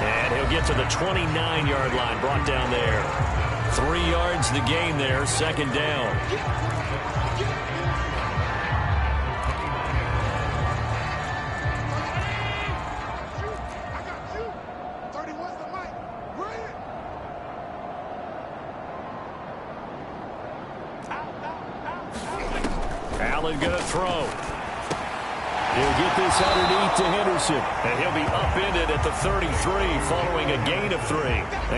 And he'll get to the 29-yard line. Brought down there. 3 yards the gain there. Second down. Allen going to throw. He'll get this underneath to Henderson. And he'll be upended at the 33 following a gain of 3.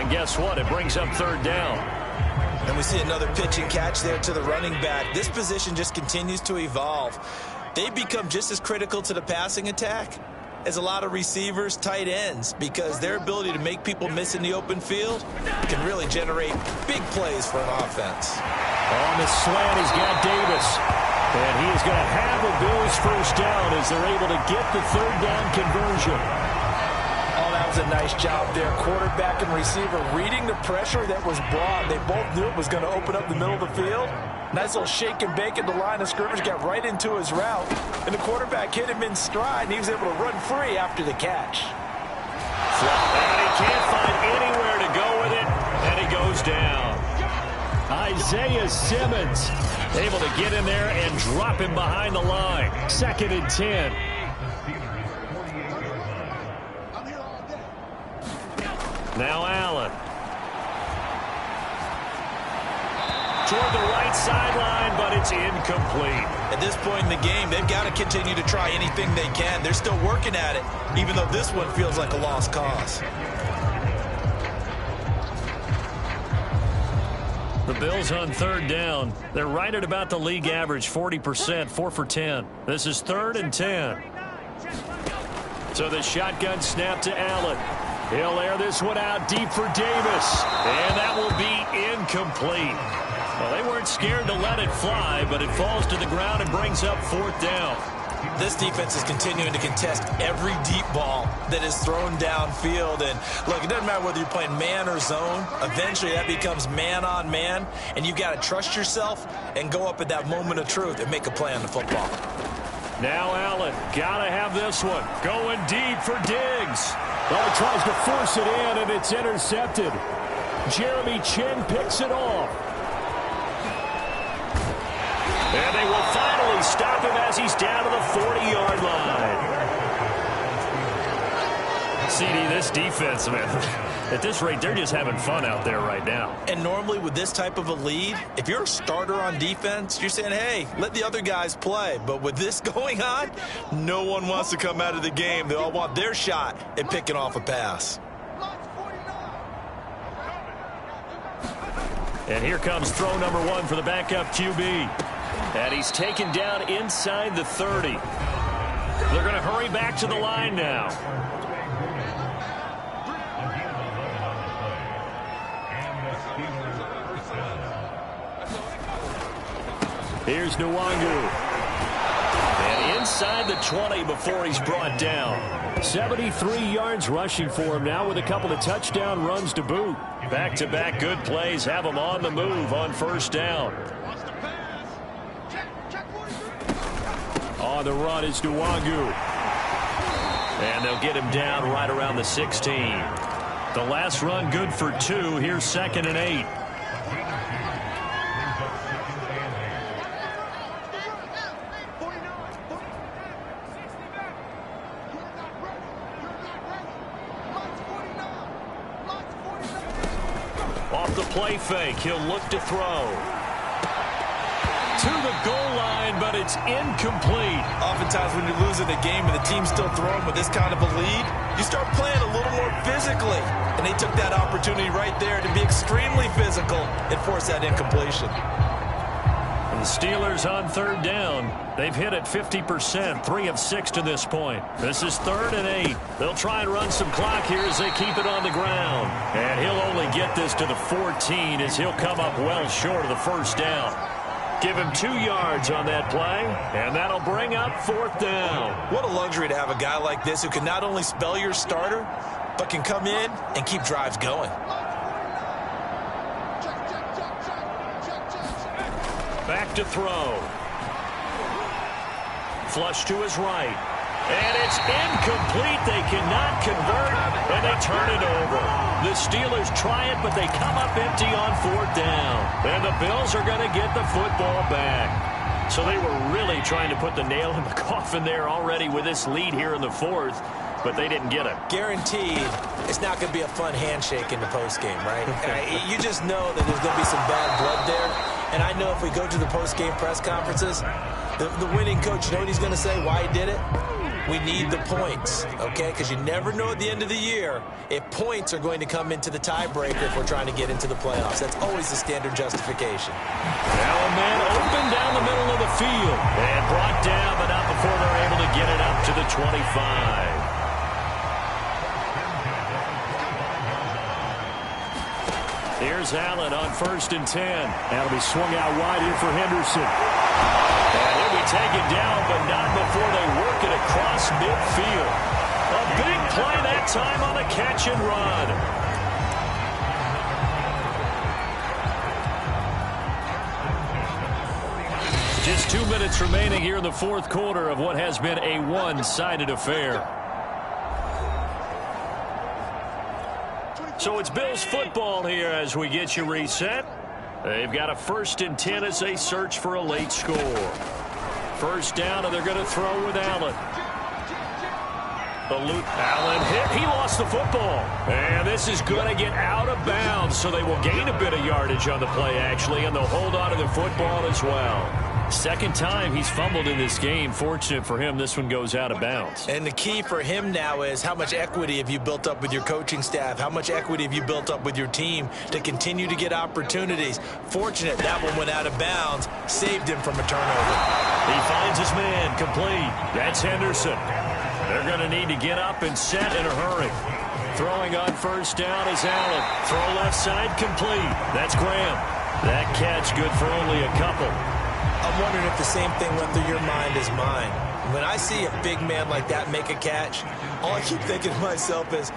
And guess what? It brings up third down. And we see another pitch and catch there to the running back. This position just continues to evolve. They become just as critical to the passing attack as a lot of receivers, tight ends, because their ability to make people miss in the open field can really generate big plays for an offense. On the slant, he's got Davis. And he is going to have a Bills first down as they're able to get the third down conversion. Oh, that was a nice job there. Quarterback and receiver reading the pressure that was brought. They both knew it was going to open up the middle of the field. Nice little shake and bake at the line of scrimmage, got right into his route. And the quarterback hit him in stride, and he was able to run free after the catch. And he can't find anywhere to go with it, and he goes down. Isaiah Simmons able to get in there and drop him behind the line. 2nd and 10. Now Allen. Toward the right sideline, but it's incomplete. At this point in the game, they've got to continue to try anything they can. They're still working at it, even though this one feels like a lost cause. The Bills on third down. They're right at about the league average, 40%, 4 for 10. This is 3rd and 10. So the shotgun snap to Allen. He'll air this one out deep for Davis. And that will be incomplete. Well, they weren't scared to let it fly, but it falls to the ground and brings up 4th down. This defense is continuing to contest every deep ball that is thrown downfield. And look, it doesn't matter whether you're playing man or zone. Eventually, that becomes man on man. And you've got to trust yourself and go up at that moment of truth and make a play on the football. Now Allen, got to have this one. Going deep for Diggs. Well, he tries to force it in, and it's intercepted. Jeremy Chin picks it off. And they will finally stop him as he's down to the 40-yard line. CD, this defense, man, at this rate, they're just having fun out there right now. And normally with this type of a lead, if you're a starter on defense, you're saying, hey, let the other guys play. But with this going on, no one wants to come out of the game. They all want their shot at picking off a pass. And here comes throw number 1 for the backup QB. And he's taken down inside the 30. They're going to hurry back to the line now. Here's Nwangu. And inside the 20 before he's brought down. 73 yards rushing for him now with a couple of touchdown runs to boot. Back-to-back good plays have him on the move on first down. On the run is Nwangu. And they'll get him down right around the 16. The last run good for 2. Here's 2nd and 8. Off the play fake, he'll look to throw. To the goal line, but it's incomplete. Oftentimes when you're losing a game and the team's still throwing with this kind of a lead, you start playing a little more physically. And they took that opportunity right there to be extremely physical and force that incompletion. And the Steelers on third down. They've hit it 50%, 3 of 6 to this point. This is 3rd and 8. They'll try and run some clock here as they keep it on the ground. And he'll only get this to the 14 as he'll come up well short of the first down. Give him 2 yards on that play, and that'll bring up 4th down. What a luxury to have a guy like this who can not only spell your starter, but can come in and keep drives going. Back to throw. Flush to his right. And it's incomplete. They cannot convert, and they turn it over. The Steelers try it, but they come up empty on 4th down. And the Bills are going to get the football back. So they were really trying to put the nail in the coffin there already with this lead here in the 4th, but they didn't get it. Guaranteed, it's not going to be a fun handshake in the postgame, right? You just know that there's going to be some bad blood there. And I know if we go to the postgame press conferences, the winning coach, you know what he's going to say, why he did it? We need the points, okay? Because you never know at the end of the year if points are going to come into the tiebreaker if we're trying to get into the playoffs. That's always the standard justification. Now a man open down the middle of the field. And brought down, but not before they're able to get it up to the 25. Here's Allen on 1st and 10. That'll be swung out wide here for Henderson. And he'll be taken down, but not before they work it across midfield. A big play that time on the catch and run. Just 2 minutes remaining here in the 4th quarter of what has been a one-sided affair. So it's Bills football here as we get you reset. They've got a 1st and 10 as they search for a late score. 1st down, and they're going to throw with Allen. Allen hit. He lost the football. And this is going to get out of bounds, so they will gain a bit of yardage on the play, actually, and they'll hold on to the football as well. 2nd time he's fumbled in this game. Fortunate for him, this one goes out of bounds. And the key for him now is how much equity have you built up with your coaching staff? How much equity have you built up with your team to continue to get opportunities? Fortunate that one went out of bounds, saved him from a turnover. He finds his man, complete. That's Henderson. They're going to need to get up and set in a hurry. Throwing on 1st down is Allen. Throw left side, complete. That's Graham. That catch good for only a couple. I'm wondering if the same thing went through your mind as mine. When I see a big man like that make a catch, all I keep thinking to myself is,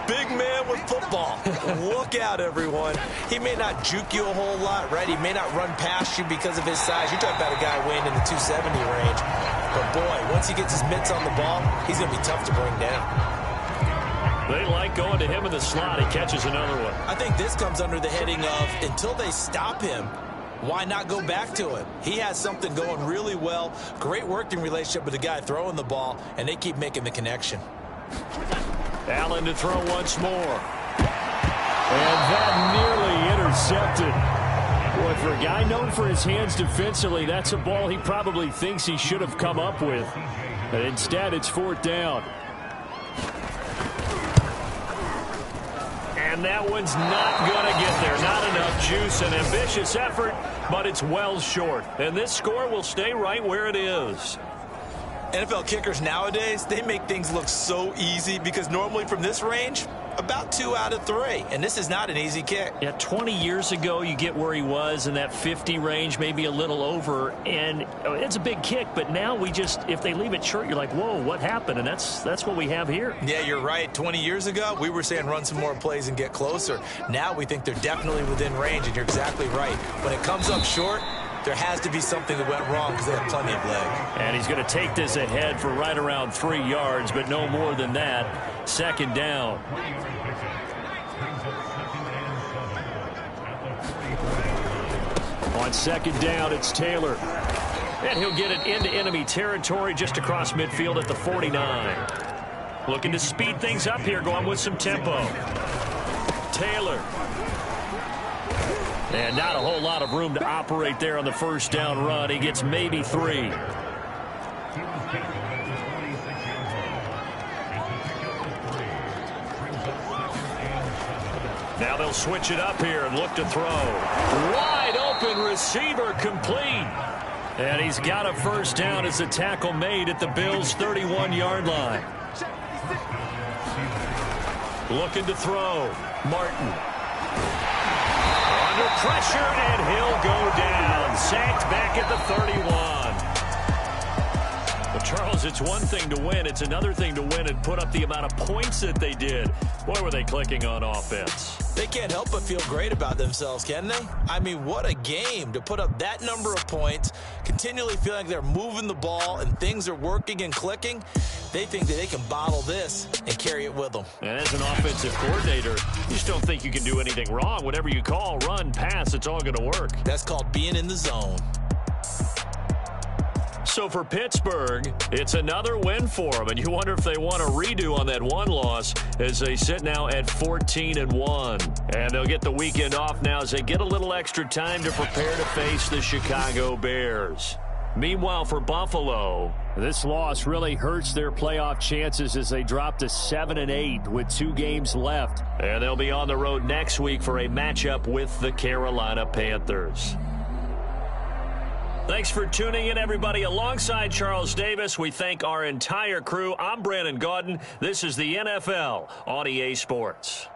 big man with football. Look out, everyone. He may not juke you a whole lot, right? He may not run past you because of his size. You're talking about a guy weighing in the 270 range. But, boy, once he gets his mitts on the ball, he's going to be tough to bring down. They like going to him in the slot. He catches another one. I think this comes under the heading of, until they stop him, why not go back to it? He has something going really well. Great working relationship with the guy throwing the ball, and they keep making the connection. Allen to throw once more. And that nearly intercepted. Boy, for a guy known for his hands defensively, that's a ball he probably thinks he should have come up with. But instead, it's 4th down. And that one's not going to get there. Not enough juice. An ambitious effort, but it's well short. And this score will stay right where it is. NFL kickers nowadays, they make things look so easy because normally from this range, about 2 out of 3. And this is not an easy kick. Yeah, 20 years ago, you get where he was in that 50 range, maybe a little over. And it's a big kick, but now we just, if they leave it short, you're like, whoa, what happened? And that's what we have here. Yeah, you're right. 20 years ago, we were saying run some more plays and get closer. Now we think they're definitely within range, and you're exactly right. When it comes up short, there has to be something that went wrong because they have plenty of leg. And he's going to take this ahead for right around 3 yards, but no more than that. 2nd down. On 2nd down, it's Taylor. And he'll get it into enemy territory just across midfield at the 49. Looking to speed things up here, going with some tempo. Taylor. And not a whole lot of room to operate there on the 1st down run. He gets maybe 3. Now they'll switch it up here and look to throw. Wide open receiver, complete. And he's got a 1st down as the tackle made at the Bills' 31-yard line. Looking to throw. Martin. Under pressure, and he'll go down. Sacked back at the 31. Well, Charles, it's one thing to win. It's another thing to win and put up the amount of points that they did. Boy, were they clicking on offense. They can't help but feel great about themselves, can they? I mean, what a game to put up that number of points, continually feeling like they're moving the ball and things are working and clicking. They think that they can bottle this and carry it with them. And as an offensive coordinator, you just don't think you can do anything wrong. Whatever you call, run, pass, it's all going to work. That's called being in the zone. So for Pittsburgh, it's another win for them, and you wonder if they want a redo on that one loss as they sit now at 14-1. And they'll get the weekend off now as they get a little extra time to prepare to face the Chicago Bears. Meanwhile, for Buffalo, this loss really hurts their playoff chances as they drop to 7-8 with 2 games left. And they'll be on the road next week for a matchup with the Carolina Panthers. Thanks for tuning in, everybody. Alongside Charles Davis, we thank our entire crew. I'm Brandon Gaudin. This is the NFL on EA Sports.